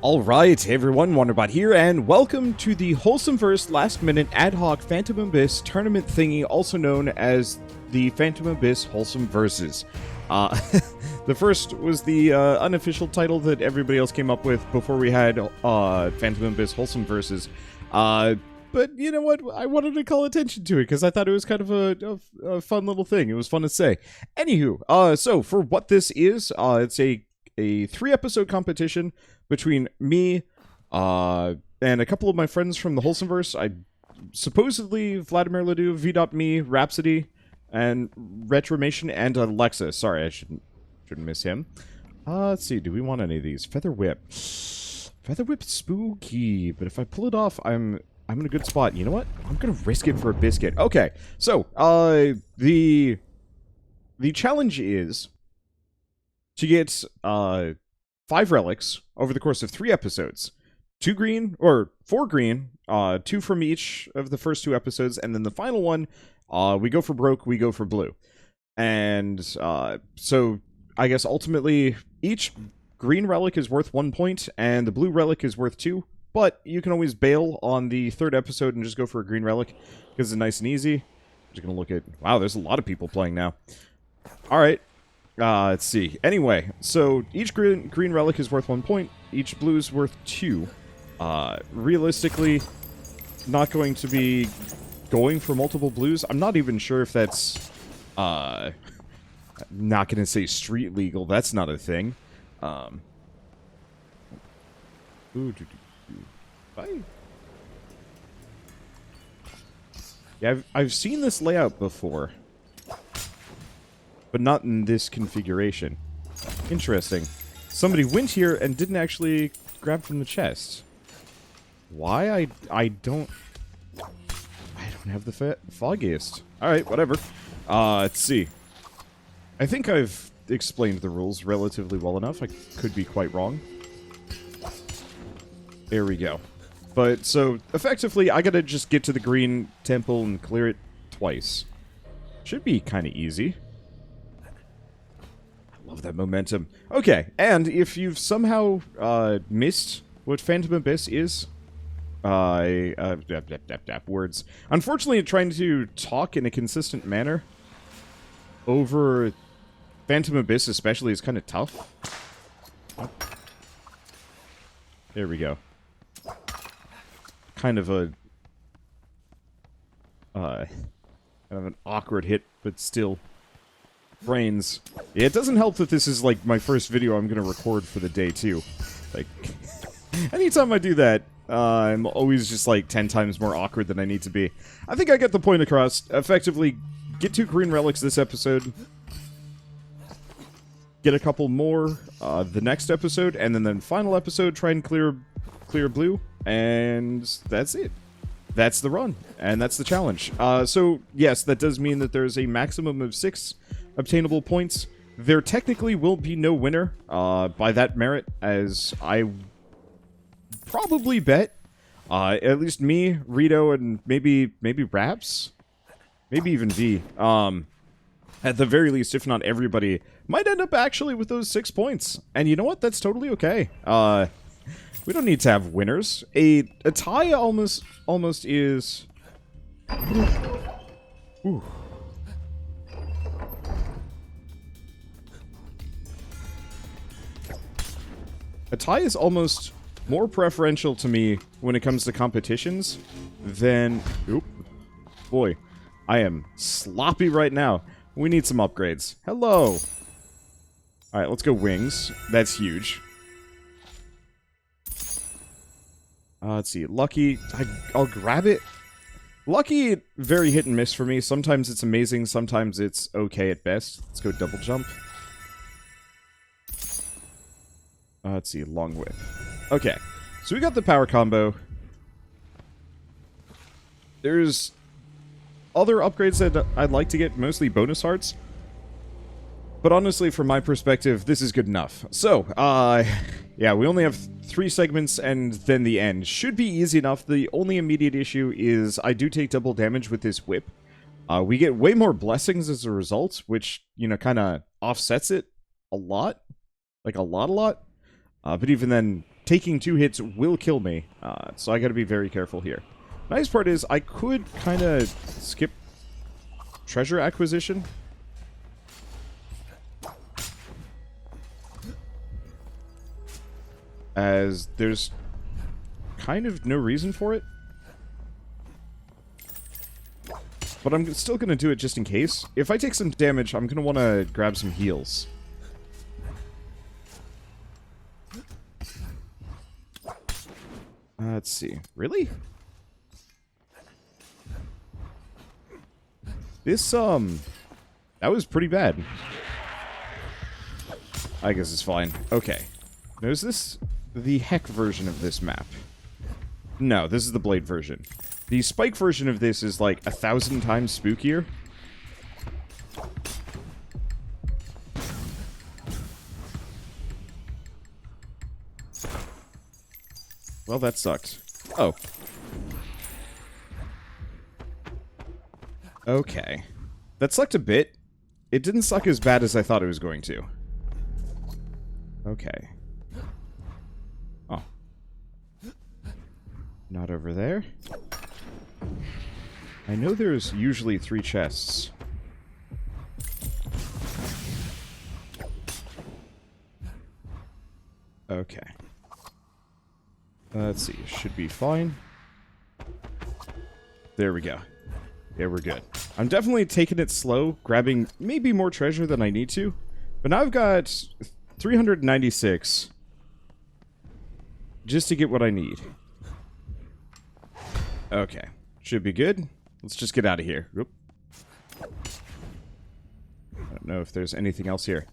Alright, hey everyone, Wanderbot here, and welcome to the Wholesomeverse last-minute ad hoc Phantom Abyss tournament thingy, also known as the Phantom Abyss Wholesomeversus. The first was the unofficial title that everybody else came up with before we had Phantom Abyss Wholesomeversus. But you know what? I wanted to call attention to it because I thought it was kind of a fun little thing. It was fun to say. Anywho, so for what this is, it's a 3-episode competition between me and a couple of my friends from the Wholesomeverse. Supposedly VladamirLeDeaux, VeeDotMe, Rhapsody, and Retromation, and Alexa. Sorry, I shouldn't miss him. Let's see, do we want any of these? Feather Whip. Feather Whip spooky, but if I pull it off, I'm in a good spot. You know what? I'm gonna risk it for a biscuit. Okay, so the challenge is to get 5 relics over the course of 3 episodes. 4 green, 2 from each of the first 2 episodes, and then the final one, we go for broke, we go for blue. And so I guess ultimately each green relic is worth 1 point, and the blue relic is worth 2. But you can always bail on the 3rd episode and just go for a green relic, because it's nice and easy. I'm just going to look at... Wow, there's a lot of people playing now. Alright. Let's see. Anyway, so each green relic is worth 1 point. Each blue is worth 2. Realistically, not going to be going for multiple blues. I'm not even sure if that's... not going to say street legal. That's not a thing. Yeah, I've seen this layout before, but not in this configuration. Interesting. Somebody went here and didn't actually grab from the chest. Why? I don't have the foggiest. Alright, whatever. Let's see. I think I've explained the rules relatively well enough. I could be quite wrong. There we go. But, so, effectively, I gotta just get to the green temple and clear it twice. Should be kinda easy. I love that momentum. Okay, and if you've somehow, missed what Phantom Abyss is, words. Unfortunately, trying to talk in a consistent manner over Phantom Abyss especially is kinda tough. Oh. There we go. Kind of an awkward hit, but still. Brains. Yeah, it doesn't help that this is, like, my first video I'm gonna record for the day, too. Like, anytime I do that, I'm always just, like, 10 times more awkward than I need to be. I think I get the point across. Effectively, get 2 green relics this episode. Get a couple more, the next episode, and then final episode, try and clear blue. And that's it. That's the run. And that's the challenge. So, yes, that does mean that there's a maximum of 6 obtainable points. There technically will be no winner by that merit, as I probably bet at least me, Rito, and maybe Raps? Maybe even V. At the very least, if not everybody, might end up actually with those 6 points. And you know what? That's totally okay. We don't need to have winners. A tie almost is... Ooh. A tie is almost more preferential to me when it comes to competitions than... Oop. Boy, I am sloppy right now. We need some upgrades. Hello! Alright, let's go wings. That's huge. Let's see. Lucky. I'll grab it. Lucky, very hit and miss for me. Sometimes it's amazing. Sometimes it's okay at best. Let's go double jump. Let's see. Long whip. Okay. So we got the power combo. There's other upgrades that I'd like to get. Mostly bonus hearts. But honestly, from my perspective, this is good enough. So, yeah, we only have 3 segments and then the end. Should be easy enough. The only immediate issue is I do take double damage with this whip. We get way more blessings as a result, which, you know, kind of offsets it a lot. Like, a lot. But even then, taking 2 hits will kill me, so I gotta be very careful here. Nice part is I could kind of skip treasure acquisition. As there's kind of no reason for it. But I'm still going to do it just in case. If I take some damage, I'm going to want to grab some heals. Let's see. Really? This, that was pretty bad. I guess it's fine. Okay. Now, is this the Heck version of this map? No, this is the Blade version. The Spike version of this is like 1,000 times spookier. Well, that sucked. Oh. Okay. That sucked a bit. It didn't suck as bad as I thought it was going to. Okay. Oh. Not over there. I know there's usually 3 chests. Okay. Let's see. Should be fine. There we go. Yeah, we're good. I'm definitely taking it slow, grabbing maybe more treasure than I need to. But now I've got 396 just to get what I need. Okay. Should be good. Let's just get out of here. Oop. I don't know if there's anything else here.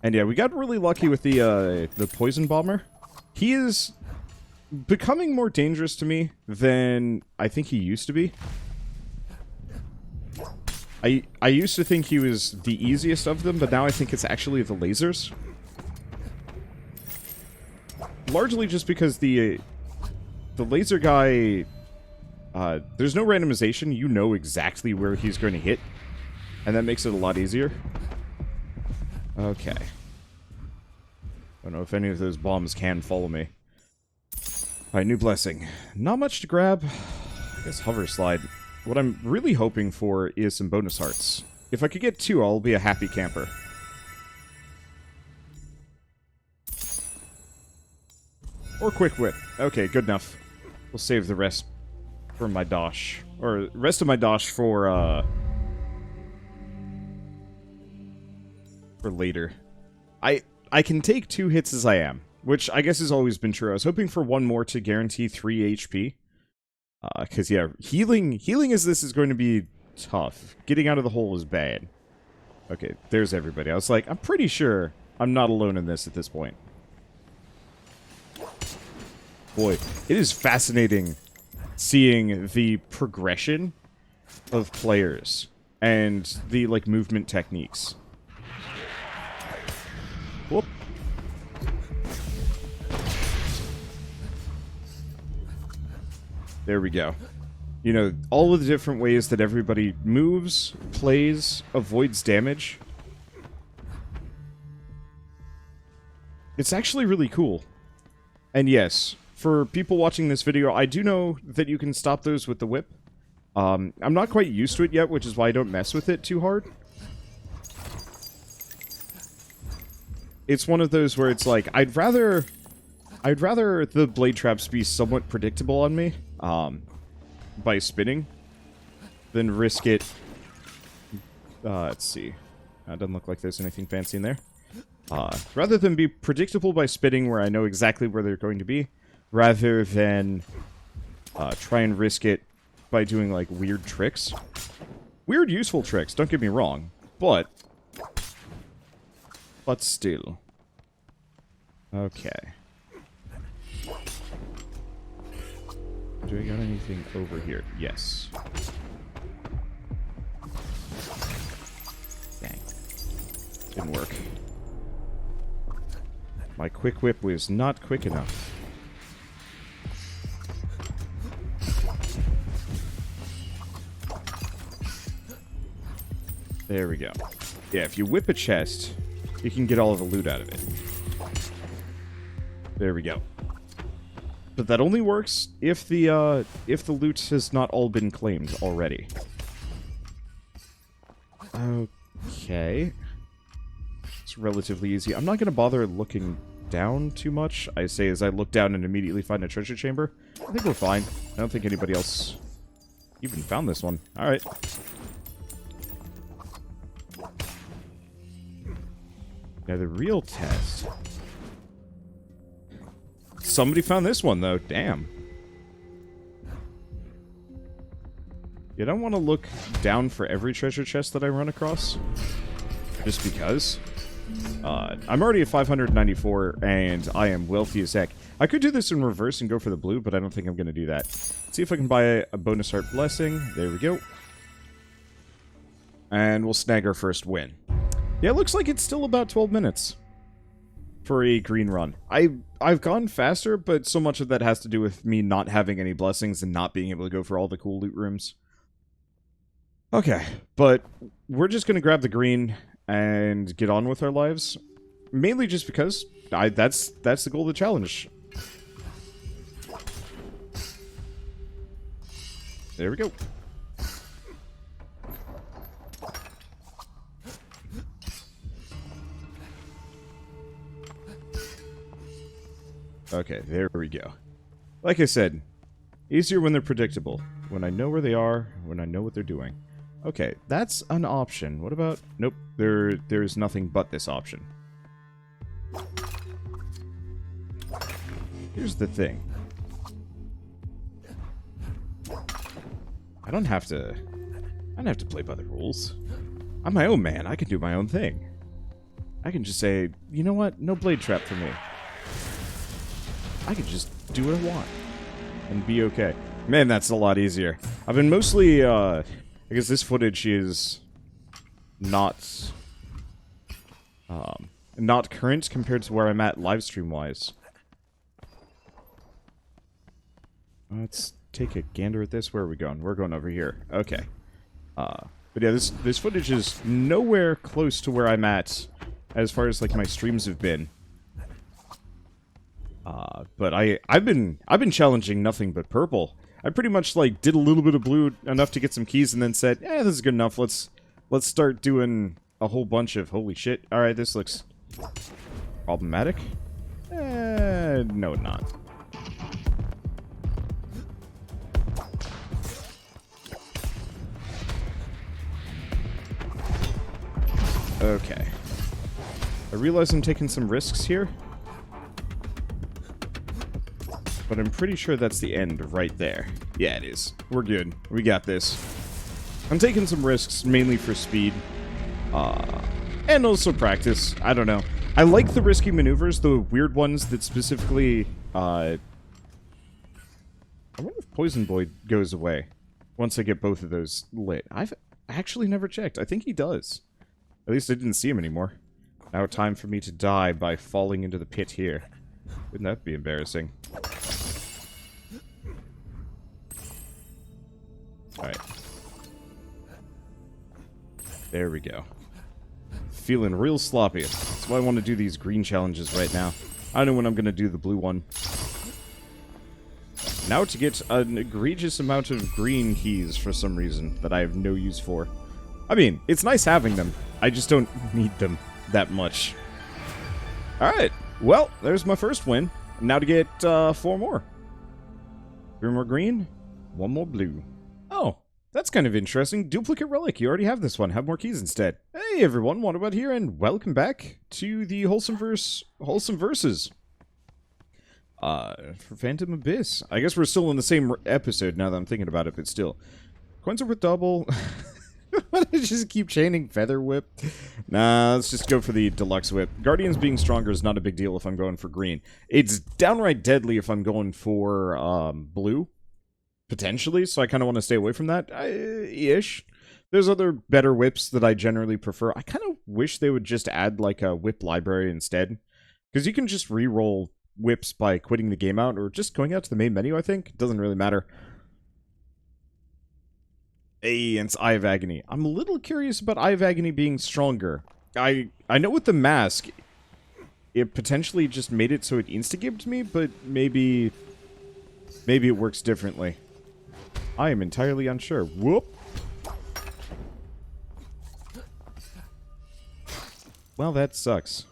And yeah, we got really lucky with the poison bomber. He is becoming more dangerous to me than I think he used to be. I used to think he was the easiest of them, but now I think it's actually the lasers. Largely just because the laser guy, there's no randomization. You know exactly where he's going to hit, and that makes it a lot easier. Okay. I don't know if any of those bombs can follow me. Alright, new blessing. Not much to grab. I guess hover slide. What I'm really hoping for is some bonus hearts. If I could get 2, I'll be a happy camper. Or quick whip. Okay, good enough. We'll save the rest for my dosh. Or rest of my dosh for later. I can take 2 hits as I am, which I guess has always been true. I was hoping for 1 more to guarantee 3 HP. Because, yeah, healing as this is going to be tough. Getting out of the hole is bad. Okay, there's everybody. I was like, I'm pretty sure I'm not alone in this at this point. Boy, it is fascinating seeing the progression of players and the, like, movement techniques. Whoop. There we go. You know, all of the different ways that everybody moves, plays, avoids damage. It's actually really cool. And yes, for people watching this video, I do know that you can stop those with the whip. I'm not quite used to it yet, which is why I don't mess with it too hard. It's one of those where it's like, I'd rather the blade traps be somewhat predictable on me, by spinning, than risk it. Let's see. It doesn't look like there's anything fancy in there. Rather than be predictable by spinning where I know exactly where they're going to be, rather than try and risk it by doing, like, weird tricks. Weird, useful tricks, don't get me wrong, but still. Okay. Do I got anything over here? Yes. Dang. Didn't work. My quick whip was not quick enough. There we go. Yeah, if you whip a chest, you can get all of the loot out of it. There we go. But that only works if the loot has not all been claimed already. Okay. It's relatively easy. I'm not going to bother looking down too much. I say as I look down and immediately find a treasure chamber. I think we're fine. I don't think anybody else even found this one. Alright. Now the real test. Somebody found this one, though. Damn. You don't want to look down for every treasure chest that I run across. Just because. I'm already at 594, and I am wealthy as heck. I could do this in reverse and go for the blue, but I don't think I'm going to do that. Let's see if I can buy a bonus art blessing. There we go. And we'll snag our first win. Yeah, it looks like it's still about 12 minutes for a green run. I've gone faster, but so much of that has to do with me not having any blessings and not being able to go for all the cool loot rooms. Okay, but we're just going to grab the green and get on with our lives. Mainly just because that's the goal of the challenge. There we go. Okay, there we go. Like I said, easier when they're predictable. When I know where they are, when I know what they're doing. Okay, that's an option. What about... Nope, there's nothing but this option. Here's the thing. I don't have to play by the rules. I'm my own man. I can do my own thing. I can just say, you know what? No blade trap for me. I can just do what I want and be okay. Man, that's a lot easier. I've been mostly, I guess this footage is not current compared to where I'm at live stream-wise. Let's take a gander at this. Where are we going? We're going over here. Okay. But yeah, this footage is nowhere close to where I'm at as far as, like, my streams have been. But I've been challenging nothing but purple. I pretty much like did a little bit of blue enough to get some keys and then said, "Yeah, this is good enough. Let's start doing a whole bunch of holy shit. All right, this looks problematic." No, not. Okay. I realize I'm taking some risks here. But I'm pretty sure that's the end right there. Yeah, it is. We're good. We got this. I'm taking some risks, mainly for speed. And also practice. I don't know. I like the risky maneuvers, the weird ones that specifically... I wonder if Poison Boy goes away once I get both of those lit. I've actually never checked. I think he does. At least I didn't see him anymore. Now time for me to die by falling into the pit here. Wouldn't that be embarrassing? Alright. There we go. Feeling real sloppy. That's why I want to do these green challenges right now. I know when I'm going to do the blue one. Now to get an egregious amount of green keys for some reason that I have no use for. I mean, it's nice having them. I just don't need them that much. Alright. Well, there's my first win. Now to get 4 more. 3 more green, 1 more blue. Oh, that's kind of interesting. Duplicate relic. You already have this one. Have more keys instead. Hey everyone, Wanderbot here, and welcome back to the Wholesomeversus. For Phantom Abyss. I guess we're still in the same episode now that I'm thinking about it, but still. Coins are worth double. Why did I just keep chaining Feather Whip? Nah, let's just go for the Deluxe Whip. Guardians being stronger is not a big deal if I'm going for green. It's downright deadly if I'm going for blue. Potentially, so I kind of want to stay away from that. Ish. There's other better whips that I generally prefer. I kind of wish they would just add like a whip library instead. Because you can just re-roll whips by quitting the game out or just going out to the main menu, I think. It doesn't really matter. Hey, and it's Eye of Agony. I'm a little curious about Eye of Agony being stronger. I know with the mask, it potentially just made it so it insta-gibbed me, but maybe Maybe it works differently. I am entirely unsure. Whoop! Well, that sucks.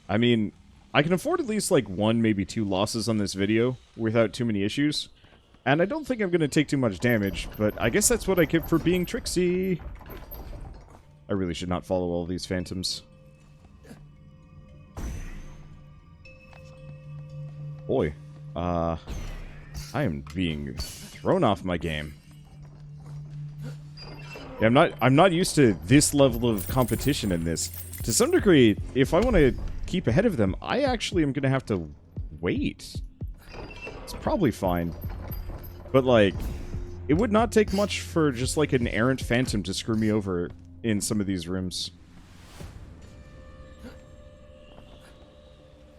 I mean, I can afford at least like 1, maybe 2 losses on this video without too many issues. And I don't think I'm going to take too much damage, but I guess that's what I get for being tricksy. I really should not follow all these phantoms. Boy, I am being thrown off my game. Yeah, I'm not used to this level of competition in this. To some degree, if I want to keep ahead of them, I actually am going to have to wait. It's probably fine. But, like, it would not take much for just, like, an errant phantom to screw me over in some of these rooms.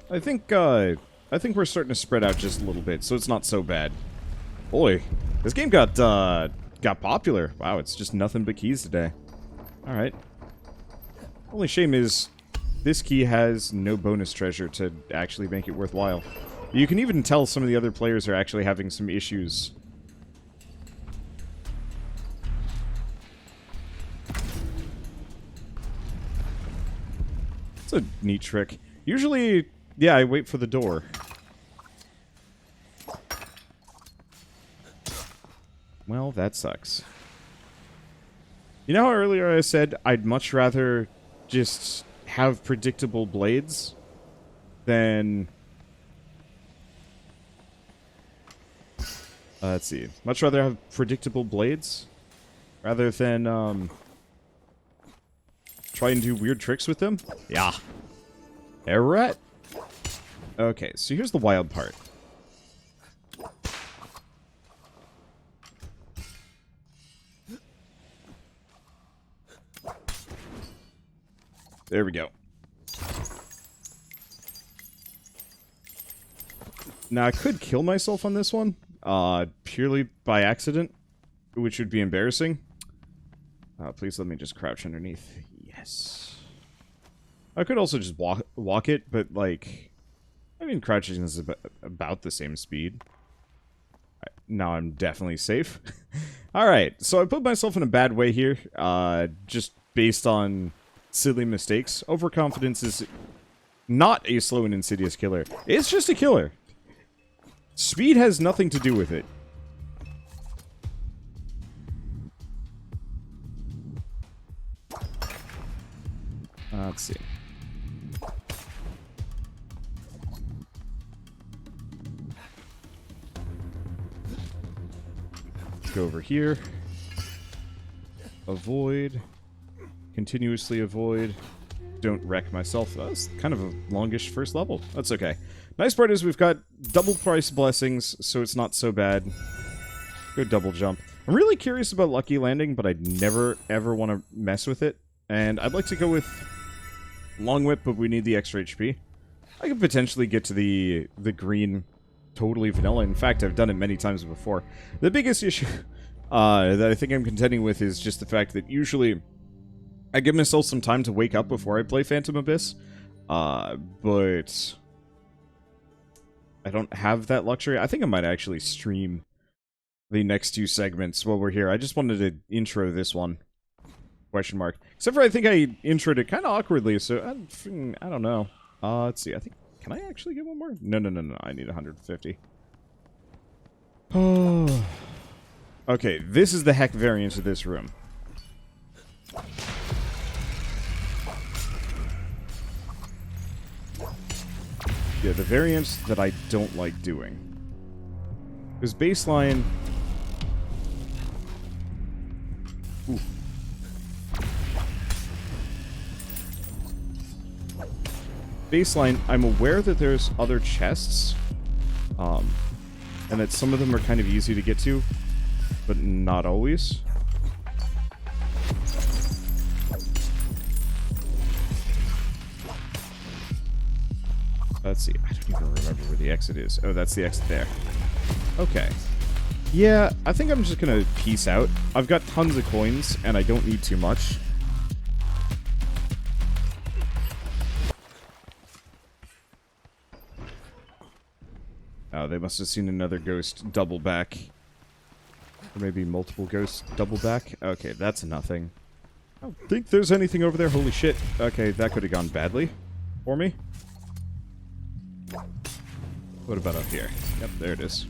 I think we're starting to spread out just a little bit, so it's not so bad. Boy, this game got popular. Wow, it's just nothing but keys today. Alright. Only shame is this key has no bonus treasure to actually make it worthwhile. You can even tell some of the other players are actually having some issues. It's a neat trick. Usually, yeah, I wait for the door. Well, that sucks. You know how earlier I said I'd much rather just have predictable blades than... let's see. Much rather have predictable blades rather than try and do weird tricks with them? Yeah. Alright. Okay, so here's the wild part. There we go. Now, I could kill myself on this one, purely by accident, which would be embarrassing. Please let me just crouch underneath. Yes. I could also just walk it, but, like, I mean, crouching is about the same speed. Now I'm definitely safe. Alright, so I put myself in a bad way here, just based on silly mistakes. Overconfidence is not a slow and insidious killer. It's just a killer. Speed has nothing to do with it. Let's see. Let's go over here. Avoid. Continuously avoid. Don't wreck myself. That's kind of a longish first level. That's okay. Nice part is we've got double price blessings, so it's not so bad. Good double jump. I'm really curious about Lucky Landing, but I'd never, ever want to mess with it. And I'd like to go with Long Whip, but we need the extra HP. I could potentially get to the green totally vanilla. In fact, I've done it many times before. The biggest issue that I think I'm contending with is just the fact that usually I give myself some time to wake up before I play Phantom Abyss, but I don't have that luxury. I think I might actually stream the next 2 segments while we're here. I just wanted to intro this one. Question mark. Except for I think I introed it kind of awkwardly, so I don't know. Let's see. I think... Can I actually get one more? No. I need 150. Oh. Okay, this is the heck variant of this room. Yeah, the variants that I don't like doing. Because baseline... Ooh. Baseline, I'm aware that there's other chests, and that some of them are kind of easy to get to, but not always. Let's see, I don't even remember where the exit is. Oh, that's the exit there. Okay. Yeah, I think I'm just gonna peace out. I've got tons of coins, and I don't need too much. Oh, they must have seen another ghost double back. Or maybe multiple ghosts double back. Okay, that's nothing. I don't think there's anything over there. Holy shit. Okay, that could have gone badly for me. What about up here? Yep, there it is.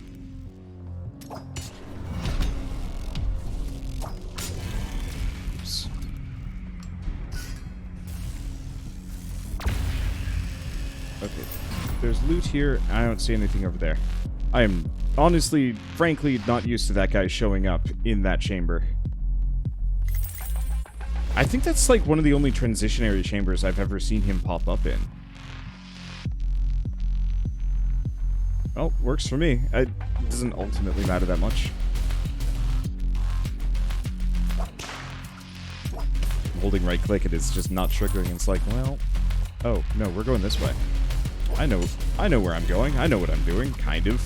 Oops. Okay, there's loot here. I don't see anything over there. I am honestly, frankly, not used to that guy showing up in that chamber. I think that's like one of the only transitionary chambers I've ever seen him pop up in. Well, works for me. It doesn't ultimately matter that much. I'm holding right click and it's just not triggering. It's like, well, oh, no, we're going this way. I know where I'm going. I know what I'm doing, kind of.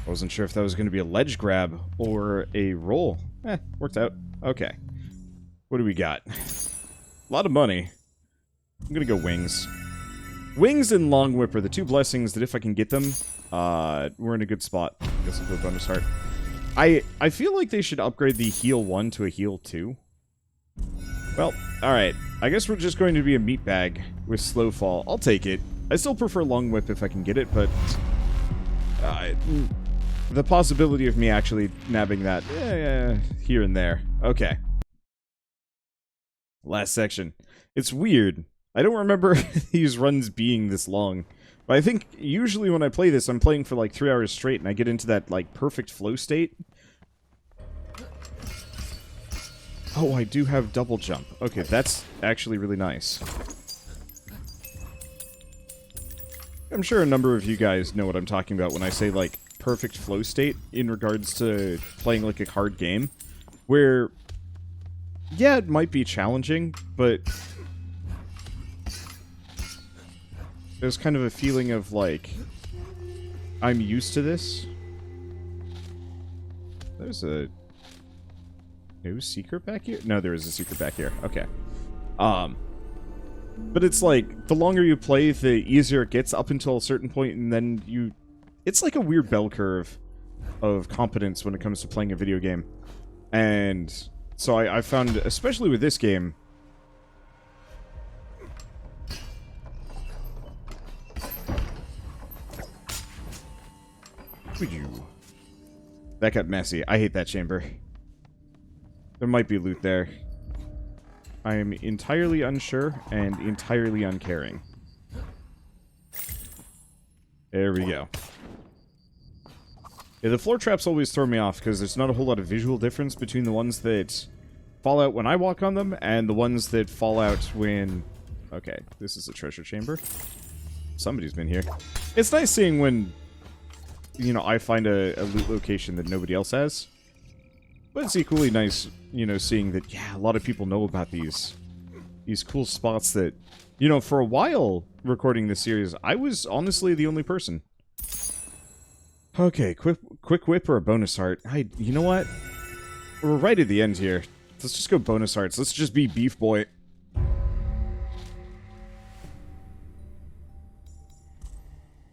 I wasn't sure if that was going to be a ledge grab or a roll. Worked out. Okay. What do we got? A lot of money. I'm going to go wings. Wings and long whip are the two blessings that if I can get them, we're in a good spot. I guess I'll go bonus heart. I feel like they should upgrade the heal 1 to a heal 2. Well, alright. I guess we're just going to be a meat bag with slow fall. I'll take it. I still prefer long whip if I can get it, but the possibility of me actually nabbing that here and there. Okay. Last section. It's weird. I don't remember these runs being this long. But I think usually when I play this, I'm playing for like 3 hours straight and I get into that like perfect flow state. Oh, I do have double jump. Okay, that's actually really nice. I'm sure a number of you guys know what I'm talking about when I say like perfect flow state in regards to playing like a hard game. Where, yeah, it might be challenging, but there's kind of a feeling of like, I'm used to this. There's a new secret back here? No, there is a secret back here. Okay. But it's like, the longer you play, the easier it gets up until a certain point, and then you... It's like a weird bell curve of competence when it comes to playing a video game. And so I found, especially with this game... That got messy. I hate that chamber. There might be loot there. I am entirely unsure and entirely uncaring. There we go. Yeah, the floor traps always throw me off because there's not a whole lot of visual difference between the ones that fall out when I walk on them and the ones that fall out when... Okay, this is a treasure chamber. Somebody's been here. It's nice seeing when, you know, I find a loot location that nobody else has. But it's equally nice, you know, seeing that, yeah, a lot of people know about these cool spots that, you know, for a while recording this series, I was honestly the only person. Okay, quick whip or a bonus heart? You know what? We're right at the end here. Let's just go bonus hearts. Let's just be Beef Boy.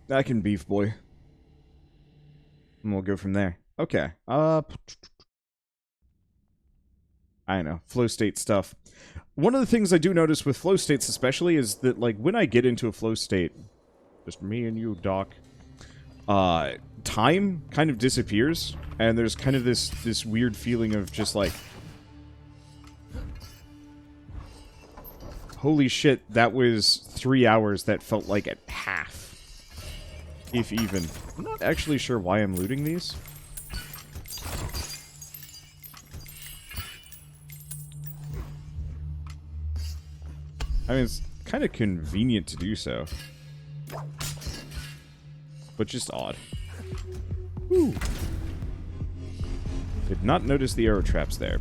I can Beef Boy. And we'll go from there. Okay. I don't know, flow state stuff. One of the things I do notice with flow states especially is that, like, when I get into a flow state, just me and you, Doc, time kind of disappears, and there's kind of this weird feeling of just, like, holy shit, that was 3 hours that felt like at half. If even. I'm not actually sure why I'm looting these. I mean, it's kind of convenient to do so. But just odd. Woo. Did not notice the arrow traps there.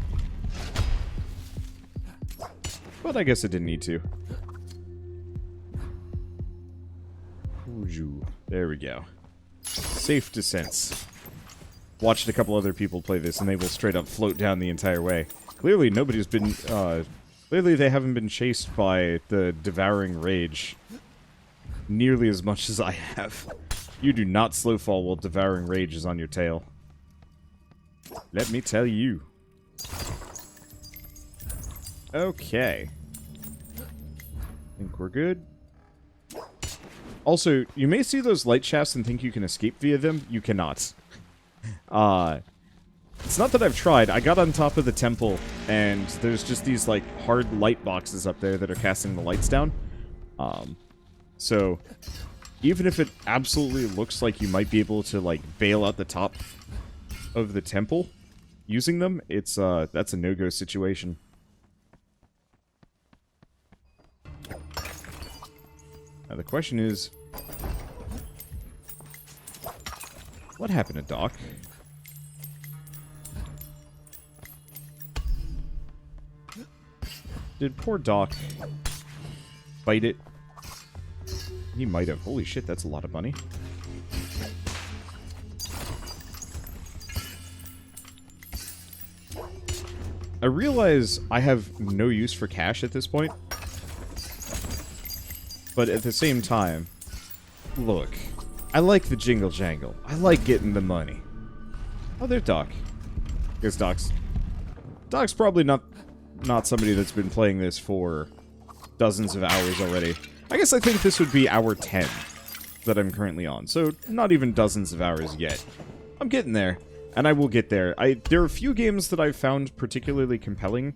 But I guess I didn't need to. There we go. Safe descents. Watched a couple other people play this, and they will straight up float down the entire way. Clearly, nobody's been Clearly they haven't been chased by the devouring rage nearly as much as I have. You do not slow fall while devouring rage is on your tail. Let me tell you. Okay. Think we're good. Also, you may see those light shafts and think you can escape via them. You cannot. It's not that I've tried. I got on top of the temple, and there's just these, like, hard light boxes up there that are casting the lights down. So, even if it absolutely looks like you might be able to, like, bail out the top of the temple using them, it's, that's a no-go situation. Now, the question is, what happened to Doc? Did poor Doc bite it? He might have. Holy shit, that's a lot of money. I realize I have no use for cash at this point. But at the same time, look, I like the jingle jangle. I like getting the money. Oh, there's Doc. I guess Doc's probably not somebody that's been playing this for dozens of hours already. I guess I think this would be hour 10 that I'm currently on, so not even dozens of hours yet. I'm getting there, and I will get there. There are a few games that I've found particularly compelling.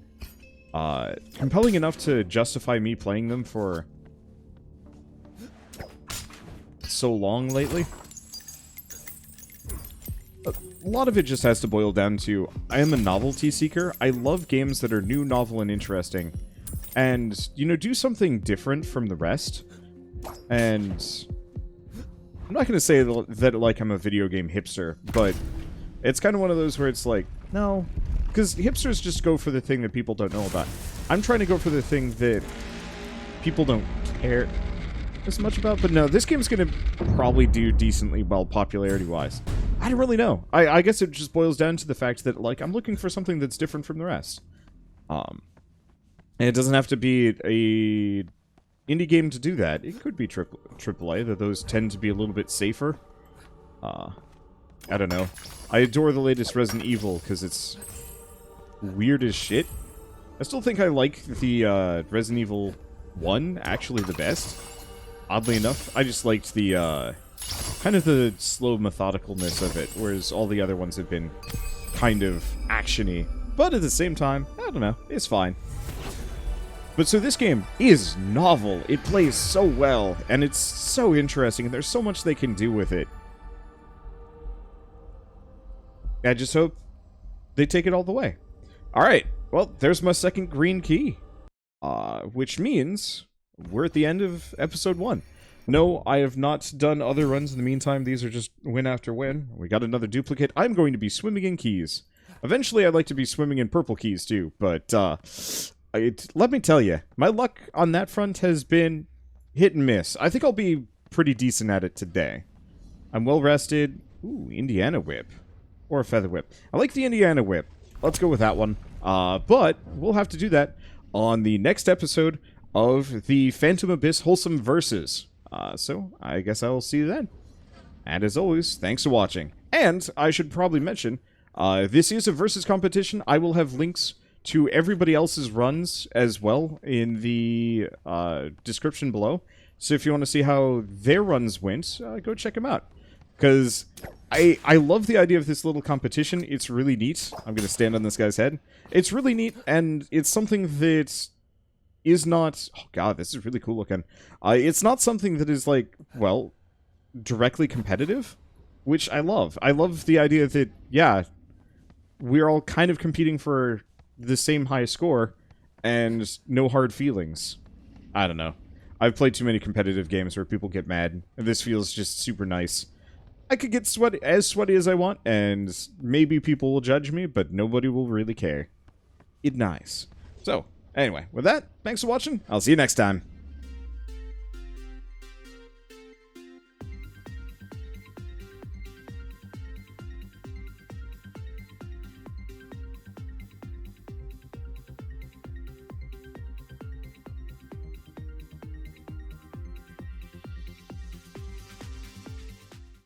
Compelling enough to justify me playing them for so long lately. A lot of it just has to boil down to, I am a novelty seeker. I love games that are new, novel, and interesting. And, you know, do something different from the rest. And I'm not going to say that, like, I'm a video game hipster, but it's kind of one of those where it's like, no. Because hipsters just go for the thing that people don't know about. I'm trying to go for the thing that people don't care as much about. But no, this game's going to probably do decently well popularity-wise. I don't really know. I guess it just boils down to the fact that, like, I'm looking for something that's different from the rest. And it doesn't have to be a indie game to do that. It could be AAA, though those tend to be a little bit safer. I don't know. I adore the latest Resident Evil because it's weird as shit. I still think I like the Resident Evil 1 actually the best. Oddly enough, I just liked the kind of the slow methodicalness of it, whereas all the other ones have been kind of actiony. But at the same time, I don't know, it's fine. But so this game is novel. It plays so well, and it's so interesting, and there's so much they can do with it. I just hope they take it all the way. Alright, well, there's my second green key. Which means we're at the end of episode 1. No, I have not done other runs in the meantime. These are just win after win. We got another duplicate. I'm going to be swimming in keys. Eventually, I'd like to be swimming in purple keys, too. But, let me tell you, my luck on that front has been hit and miss. I think I'll be pretty decent at it today. I'm well rested. Ooh, Indiana Whip. Or a Feather Whip. I like the Indiana Whip. Let's go with that one. But we'll have to do that on the next episode of the Phantom Abyss Wholesomeversus. So I guess I will see you then. And as always, thanks for watching. And I should probably mention, this is a versus competition. I will have links to everybody else's runs as well in the description below. So if you want to see how their runs went, go check them out. Because I love the idea of this little competition. It's really neat. I'm going to stand on this guy's head. It's really neat, and it's something that is not... Oh god, this is really cool looking. It's not something that is, like, well, directly competitive, which I love. I love the idea that, yeah, we're all kind of competing for the same high score, and no hard feelings. I don't know. I've played too many competitive games where people get mad, and this feels just super nice. I could get sweaty as I want, and maybe people will judge me, but nobody will really care. It's nice. So, anyway, with that, thanks for watching. I'll see you next time.